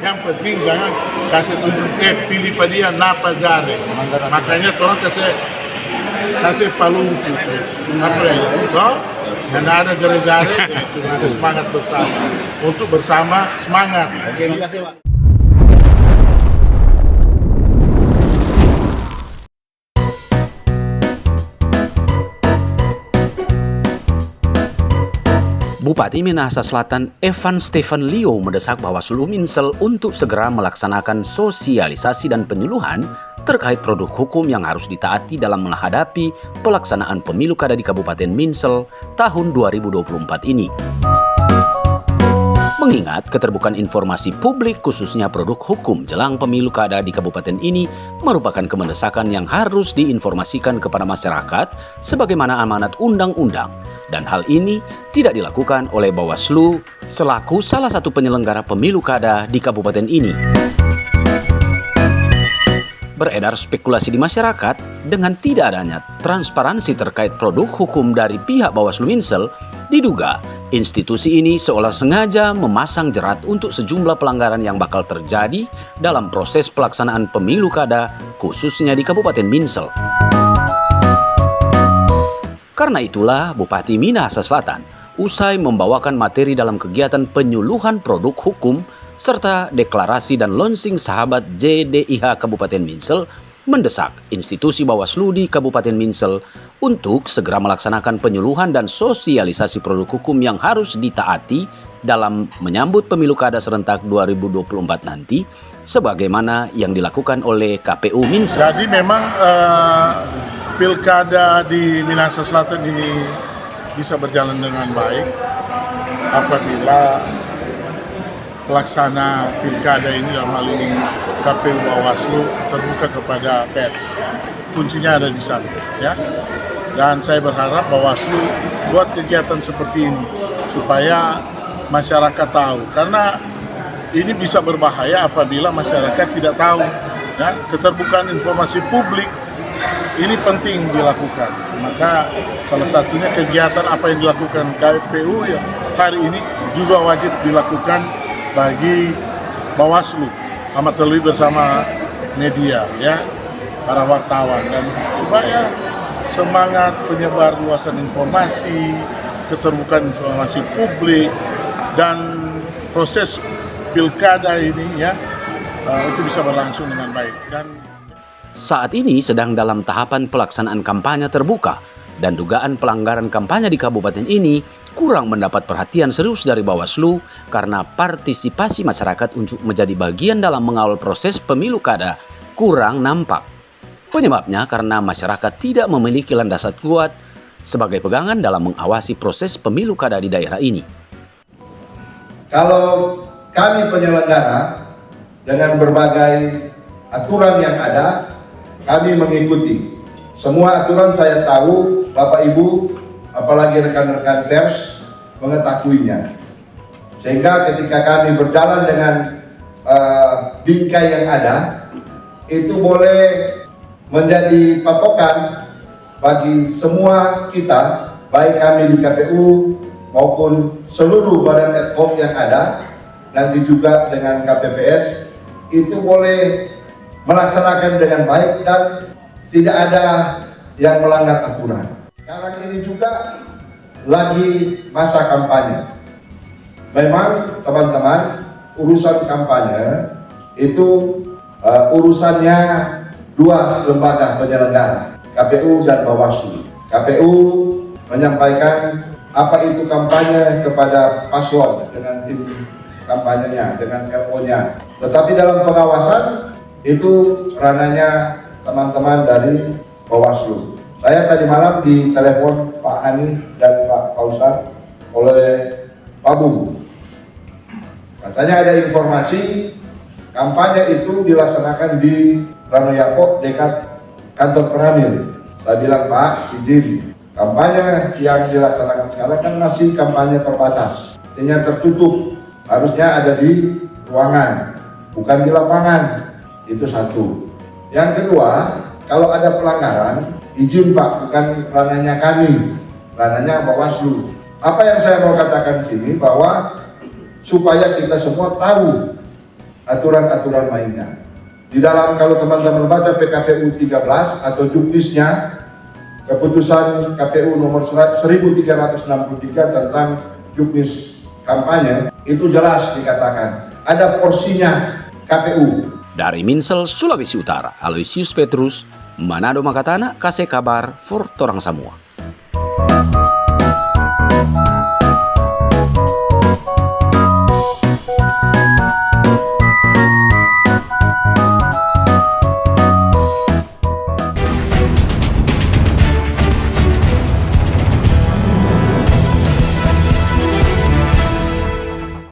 Yang penting jangan kasih tunjuk pilih dia napa jare. Makanya orang kasih palung itu. Apa ya? Toh, karena ada jare-jare itu ada semangat bersama. Untuk bersama semangat. Oke, makasih Pak. Bupati Minahasa Selatan Evan Stephen Leo mendesak Bawaslu Minsel untuk segera melaksanakan sosialisasi dan penyuluhan terkait produk hukum yang harus ditaati dalam menghadapi pelaksanaan pemilu kada di Kabupaten Minsel tahun 2024 ini. Mengingat keterbukaan informasi publik khususnya produk hukum jelang pemilu kada di kabupaten ini merupakan kemendesakan yang harus diinformasikan kepada masyarakat sebagaimana amanat undang-undang, dan hal ini tidak dilakukan oleh Bawaslu selaku salah satu penyelenggara pemilu kada di kabupaten ini. Beredar spekulasi di masyarakat dengan tidak adanya transparansi terkait produk hukum dari pihak Bawaslu Minsel, diduga institusi ini seolah sengaja memasang jerat untuk sejumlah pelanggaran yang bakal terjadi dalam proses pelaksanaan pemilu kada khususnya di Kabupaten Minsel. Karena itulah Bupati Minahasa Selatan usai membawakan materi dalam kegiatan penyuluhan produk hukum serta deklarasi dan launching sahabat JDIH Kabupaten Minsel mendesak institusi Bawaslu di Kabupaten Minsel untuk segera melaksanakan penyuluhan dan sosialisasi produk hukum yang harus ditaati dalam menyambut pemilu kada serentak 2024 nanti sebagaimana yang dilakukan oleh KPU Minsel. Jadi memang pilkada di Minahasa Selatan ini bisa berjalan dengan baik apabila pelaksana pilkada ini dalam hal ini KPU Bawaslu terbuka kepada pers. Kuncinya ada di sana, ya. Dan saya berharap Bawaslu buat kegiatan seperti ini supaya masyarakat tahu, karena ini bisa berbahaya apabila masyarakat tidak tahu. Ya, keterbukaan informasi publik ini penting dilakukan. Maka salah satunya kegiatan apa yang dilakukan KPU ya hari ini juga wajib dilakukan bagi Bawaslu, amat terlebih bersama media, ya, para wartawan, dan supaya semangat penyebar luasan informasi, keterbukaan informasi publik, dan proses pilkada ini ya itu bisa berlangsung dengan baik. Dan saat ini sedang dalam tahapan pelaksanaan kampanye terbuka dan dugaan pelanggaran kampanye di kabupaten ini kurang mendapat perhatian serius dari Bawaslu karena partisipasi masyarakat untuk menjadi bagian dalam mengawal proses pemilu kada kurang nampak. Penyebabnya karena masyarakat tidak memiliki landasan kuat sebagai pegangan dalam mengawasi proses pemilu kada di daerah ini. Kalau kami penyelenggara dengan berbagai aturan yang ada, kami mengikuti. Semua aturan saya tahu, Bapak Ibu, apalagi rekan-rekan pers mengetahuinya. Sehingga ketika kami berjalan dengan bingkai yang ada, itu boleh menjadi patokan bagi semua kita, baik kami di KPU maupun seluruh badan ad hoc yang ada, nanti juga dengan KPPS, itu boleh melaksanakan dengan baik dan tidak ada yang melanggar aturan. Sekarang ini juga lagi masa kampanye. Memang teman-teman, urusan kampanye itu urusannya dua lembaga penyelenggara, KPU dan Bawaslu. KPU menyampaikan apa itu kampanye kepada paslon dengan tim kampanyenya, dengan LO-nya. Tetapi dalam pengawasan itu ranahnya teman-teman dari Bawaslu. Saya tadi malam di telepon Pak Ani dan Pak Fauzan oleh Pak Bung. Katanya ada informasi kampanye itu dilaksanakan di Ranoyako dekat kantor Peramil. Saya bilang, Pak, izin. Kampanye yang dilaksanakan sekarang kan masih kampanye terbatas. Artinya tertutup. Harusnya ada di ruangan, bukan di lapangan. Itu satu. Yang kedua, kalau ada pelanggaran, izin Pak, bukan ranahnya kami, ranahnya Bawaslu. Apa yang saya mau katakan di sini bahwa supaya kita semua tahu aturan-aturan mainnya. Di dalam, kalau teman-teman baca PKPU 13 atau juknisnya, keputusan KPU nomor 1363 tentang juknis kampanye, itu jelas dikatakan ada porsinya KPU. Dari Minsel, Sulawesi Utara, Aloysius Petrus, Manado Makatana, Kasih Kabar, for Torang Semua.